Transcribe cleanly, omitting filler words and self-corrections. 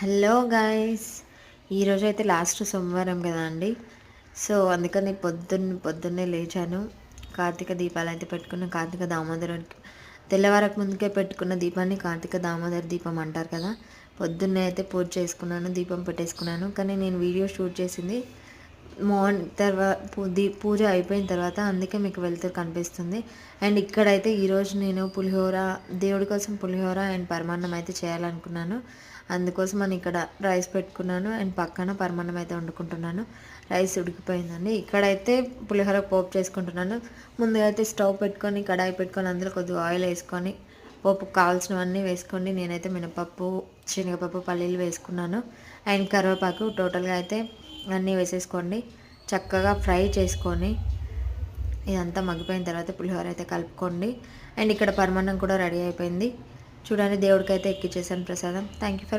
Hello guys, ఈరోజు అయితే last సోమవారం కదా అండి. సో అందుకని పొద్దున్నే లేచాను. కార్తీక దీపాలు అయితే పెట్టుకున్న. కార్తీక దామోదరునికి తెల్లవారకు ముందుకే పెట్టుకున్న దీపాన్ని కార్తీక దామోదర దీపం అంటారు కదా. పొద్దున్నే అయితే పూజ చేసుకున్నాను, దీపం పెట్టేసుకున్నాను. కానీ నేను వీడియో షూట్ చేసింది మార్నింగ్ పూజ అయిపోయిన తర్వాత, అందుకే మీకు వెళ్తూ కనిపిస్తుంది. అండ్ ఇక్కడైతే ఈరోజు నేను పులిహోర, దేవుడి కోసం పులిహోర అండ్ పరమాన్నం అయితే చేయాలనుకున్నాను. అందుకోసం అని ఇక్కడ రైస్ పెట్టుకున్నాను అండ్ పక్కన పరమాన్నం అయితే వండుకుంటున్నాను. రైస్ ఉడికిపోయిందండి. ఇక్కడైతే పులిహోర పోపు చేసుకుంటున్నాను. ముందుగా అయితే స్టవ్ పెట్టుకొని కడాయి పెట్టుకొని అందులో కొద్దిగా ఆయిల్ వేసుకొని పోపుకు కావాల్సినవన్నీ వేసుకోండి. నేనైతే మినపప్పు, శనగపప్పు, పల్లీలు వేసుకున్నాను అండ్ కరివేపాకు. టోటల్గా అయితే అన్నీ వేసేసుకోండి. చక్కగా ఫ్రై చేసుకొని ఇదంతా మగ్గిపోయిన తర్వాత పులిహోర అయితే కలుపుకోండి. అండ్ ఇక్కడ పరమాన్నం కూడా రెడీ అయిపోయింది. చూడండి, దేవుడికి అయితే ఎక్కిచ్చేసాను ప్రసాదం. Thank you for